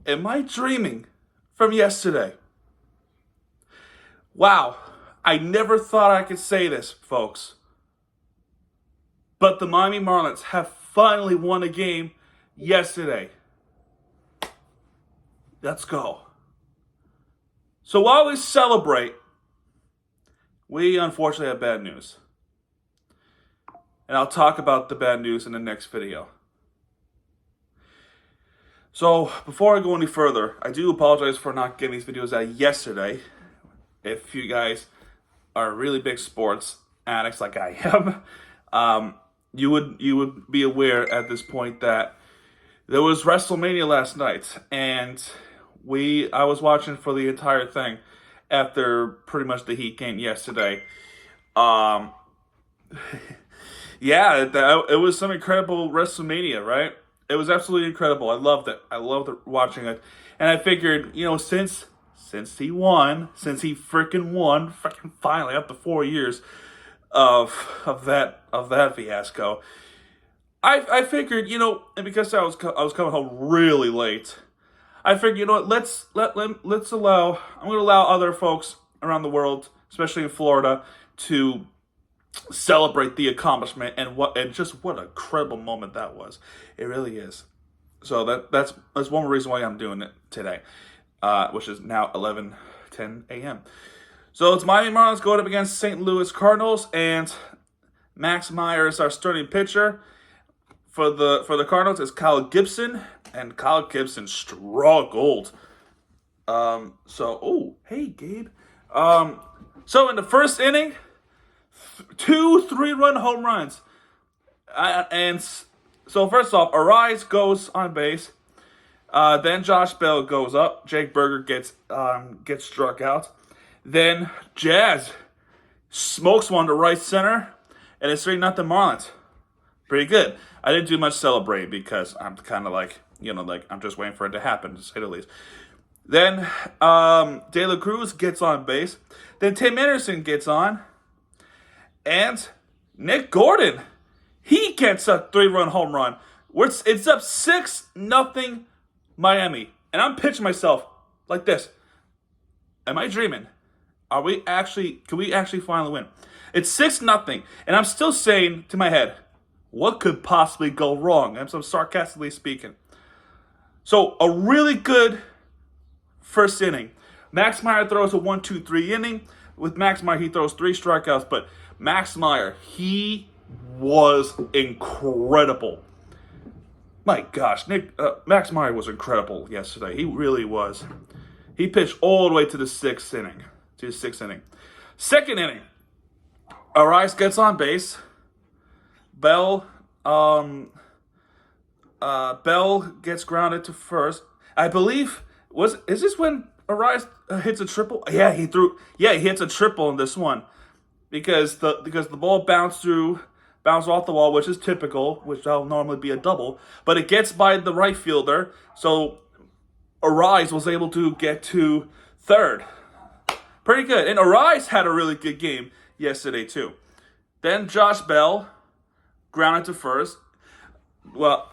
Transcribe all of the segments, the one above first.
Am I dreaming from yesterday? Wow, I never thought I could say this, folks. But the Miami Marlins have finally won a game yesterday. Let's go. So while we celebrate, we unfortunately have bad news. And I'll talk about the bad news in the next video. So before I go any further, I do apologize for not getting these videos out yesterday. If you guys are really big sports addicts like I am, you would be aware at this point that there was WrestleMania last night, and I was watching for the entire thing after pretty much the Heat game yesterday. Yeah, it was some incredible WrestleMania, right? It was absolutely incredible. I loved it. I loved watching it, and I figured, since he freaking won, finally after 4 years of that fiasco, I figured, and because I was coming home really late, I figured, let's allow I'm going to allow other folks around the world, especially in Florida, to celebrate the accomplishment and just what a incredible moment that was. It really is. So that's one reason why I'm doing it today, which is now 11:10 a.m. So it's Miami Marlins going up against St. Louis Cardinals, and Max Meyer is our starting pitcher. For the Cardinals is Kyle Gibson, and Kyle Gibson struggled. Hey Gabe. So in the first inning, 2 3-run home runs. So first off, Arise goes on base. Then Josh Bell goes up. Jake Berger gets struck out. Then Jazz smokes one to right center, and it's 3-0 Marlins. Pretty good. I didn't do much celebrating because I'm kind of like I'm just waiting for it to happen, to say the least. Then De La Cruz gets on base. Then Tim Anderson gets on. And Nick Gordon, he gets a 3-run home run. It's up 6-0 Miami. And I'm pitching myself like this. Am I dreaming? Can we actually finally win? It's 6-0. And I'm still saying to my head, what could possibly go wrong? I'm sarcastically speaking. So a really good first inning. Max Meyer throws a 1-2-3 inning. With Max Meyer, he throws 3 strikeouts, but Max Meyer, he was incredible. My gosh, Max Meyer was incredible yesterday. He really was. He pitched all the way to the 6th inning. Second inning, Arise gets on base. Bell gets grounded to first. I believe is this when Arise hits a triple? Yeah, he hits a triple in this one. Because the ball bounced off the wall, which is typical, which will normally be a double, but it gets by the right fielder, so Arise was able to get to third. Pretty good. And Arise had a really good game yesterday too. Then Josh Bell grounded to first. Well,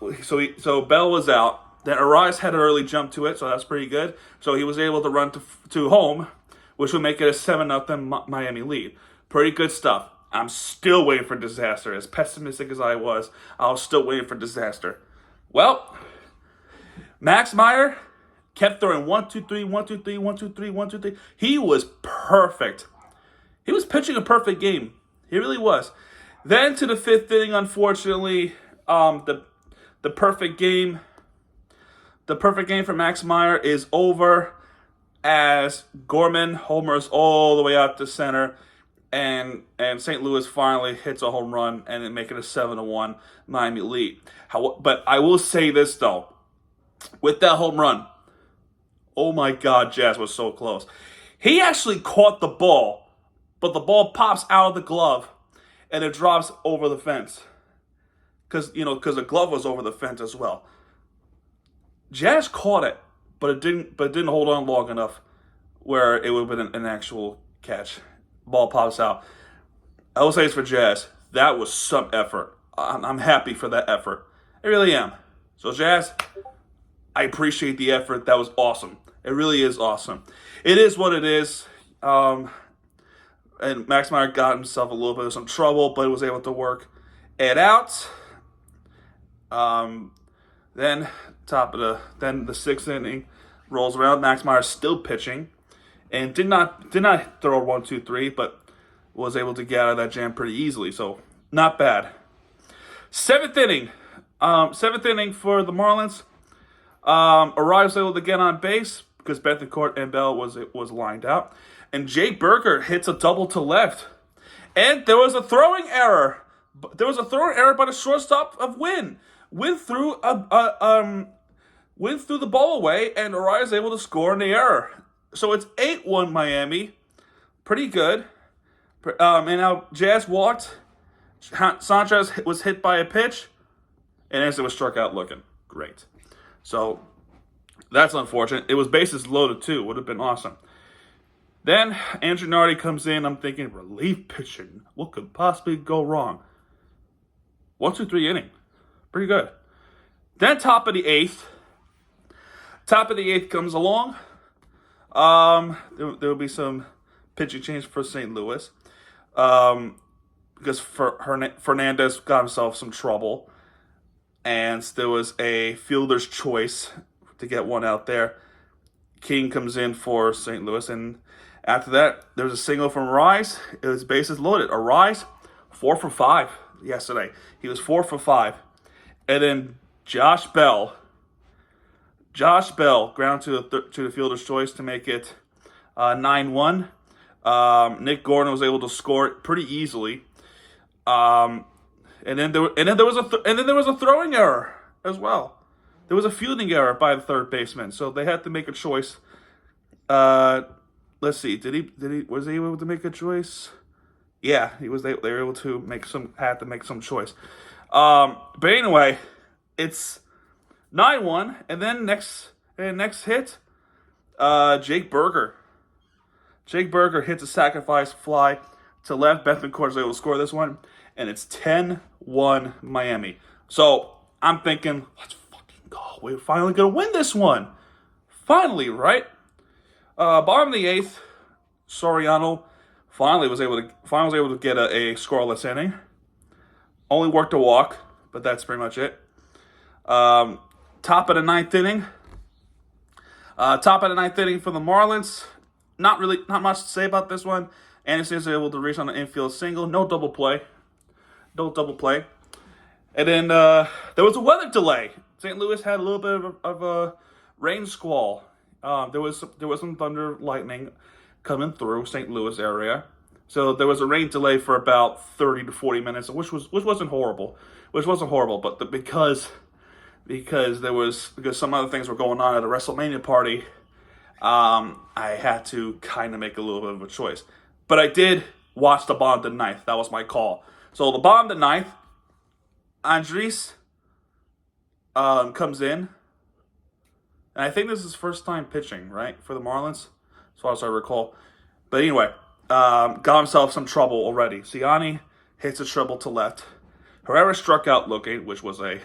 so Bell was out. Then Arise had an early jump to it, so that's pretty good. So he was able to run to home, which would make it a 7-0 Miami lead. Pretty good stuff. I'm still waiting for disaster. As pessimistic as I was still waiting for disaster. Well, Max Meyer kept throwing 1-2-3, 1-2-3, 1-2-3, 1-2-3. He was perfect. He was pitching a perfect game. He really was. Then to the 5th inning, unfortunately, the perfect game for Max Meyer is over as Gorman homers all the way out to center. And St. Louis finally hits a home run and it make it a 7-1 Miami lead. But I will say this though, with that home run, oh my God, Jazz was so close. He actually caught the ball, but the ball pops out of the glove and it drops over the fence. Because the glove was over the fence as well. Jazz caught it, but it didn't hold on long enough where it would have been an actual catch. Ball pops out. I will say it's for Jazz. That was some effort. I'm happy for that effort. I really am. So Jazz, I appreciate the effort. That was awesome. It really is awesome. It is what it is. And Max Meyer got himself a little bit of some trouble, but was able to work it out. Then the sixth inning rolls around. Max Meyer still pitching, and did not throw 1, 2, 3, but was able to get out of that jam pretty easily. So not bad. Seventh inning for the Marlins. Arraez was able to get on base because Bethancourt and Bell was lined out, and Jake Burger hits a double to left, and there was a throwing error. There was a throwing error by the shortstop of Wynn. Wynn threw the ball away, and Arraez was able to score in the error. So it's 8-1 Miami, pretty good. And now Jazz walked. Sanchez was hit by a pitch, and Anderson was struck out looking great. So that's unfortunate. It was bases loaded too. Would have been awesome. Then Andrew Nardi comes in. I'm thinking relief pitching. What could possibly go wrong? 1, 2, 3 inning. Pretty good. Then top of the eighth comes along. There will be some pitching change for St. Louis. Because Fernandez got himself some trouble. And there was a fielder's choice to get one out there. King comes in for St. Louis. And after that, there was a single from Arraez. It was bases loaded. Arraez, 4 for 5 yesterday. He was 4 for 5. And then Josh Bell ground to the fielder's choice to make it 9-1. Nick Gordon was able to score it pretty easily. And then there was a throwing error as well. There was a fielding error by the third baseman, so they had to make a choice. Let's see. Was he able to make a choice? Yeah, he was. They were able to make some choice. But anyway, it's 9-1, and then next hit, Jake Burger. Jake Burger hits a sacrifice fly to left. Bethancourt is able to score this one, and it's 10-1 Miami. So I'm thinking, let's fucking go. We're finally gonna win this one. Finally, right? Bottom of the eighth, Soriano finally was able to get a scoreless inning. Only worked a walk, but that's pretty much it. Top of the ninth inning for the Marlins. Not much to say about this one. Anderson is able to reach on an infield single. No double play. And then there was a weather delay. St. Louis had a little bit of a rain squall. There was some thunder, lightning coming through St. Louis area. So there was a rain delay for about 30 to 40 minutes, which wasn't horrible. But because some other things were going on at a WrestleMania party, I had to kind of make a little bit of a choice. But I did watch the bottom of the ninth. That was my call. So the bottom of the ninth, Andres comes in. And I think this is his first time pitching, right, for the Marlins, as far as I recall. But anyway, got himself some trouble already. Ciani hits a triple to left. Herrera struck out looking, which was a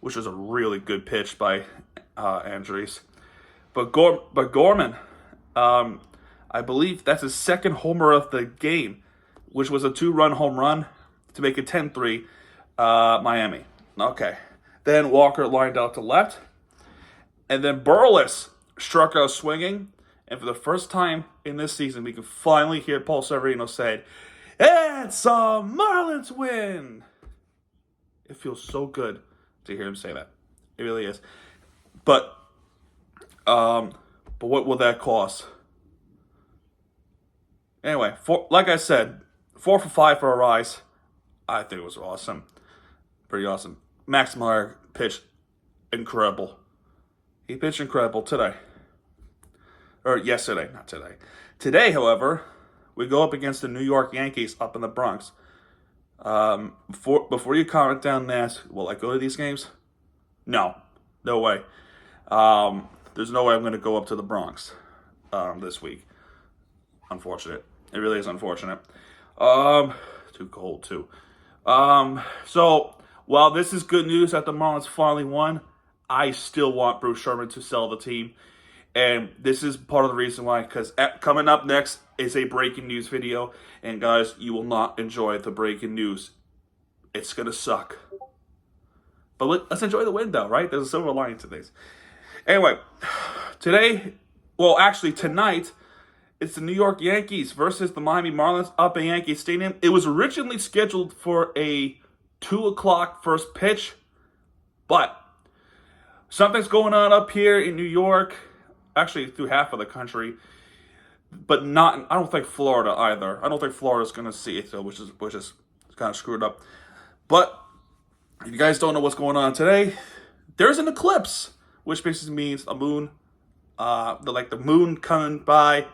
really good pitch by Andres. But Gorman, I believe that's his second homer of the game, which was a 2-run home run to make it 10-3 Miami. Okay. Then Walker lined out to left. And then Burles struck out swinging. And for the first time in this season, we can finally hear Paul Severino say, "It's a Marlins win." It feels so good to hear him say that. It really is. But what will that cost? Anyway, like I said, 4 for 5 for Arraez. I think it was awesome. Pretty awesome. Max Meyer pitched incredible. He pitched incredible today. Or yesterday, not today. Today, however, we go up against the New York Yankees up in the Bronx. Before you comment down and ask, will I go to these games? No way. There's no way I'm going to go up to the Bronx this week. Unfortunate. It really is unfortunate. Too cold too. So while this is good news that the Marlins finally won, I still want Bruce Sherman to sell the team. And this is part of the reason why, because coming up next is a breaking news video. And guys, you will not enjoy the breaking news. It's going to suck. But let's enjoy the win, though, right? There's a silver lining to things. Anyway, tonight, it's the New York Yankees versus the Miami Marlins up at Yankee Stadium. It was originally scheduled for a 2 o'clock first pitch, but something's going on up here in New York, actually through half of the country, but I don't think Florida either. I don't think Florida's going to see it, which is kind of screwed up. But if you guys don't know what's going on today, there's an eclipse, which basically means a moon, the moon coming by,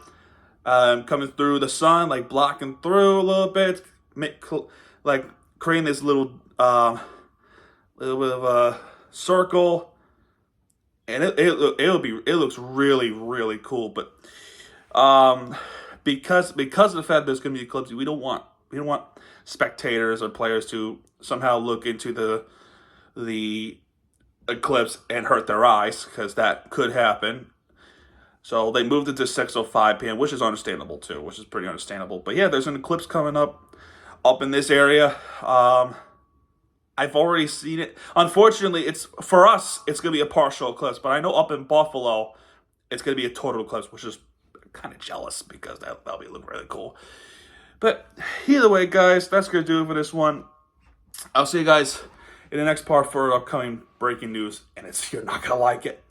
coming through the sun, like blocking through a little bit, like creating this little bit of a circle, and it looks really, really cool. But because of the fact there's going to be eclipse, we don't want spectators or players to somehow look into the eclipse and hurt their eyes, because that could happen. So they moved it to 6:05 p.m., which is understandable too, which is pretty understandable. But yeah, there's an eclipse coming up in this area. I've already seen it. Unfortunately, for us, it's going to be a partial eclipse. But I know up in Buffalo, it's going to be a total eclipse, which is kind of jealous, because that'll be look really cool. But either way, guys, that's going to do it for this one. I'll see you guys in the next part for upcoming breaking news, and you're not going to like it.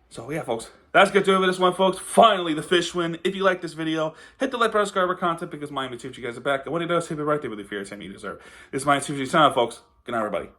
So yeah, folks, that's going to do it for this one, folks. Finally, the Fish win. If you like this video, hit the like button, subscribe, content, because Miami Two you guys are back. And when it does, hit it right there with the fear you deserve. This is Miami Two channel, folks. Good night, everybody.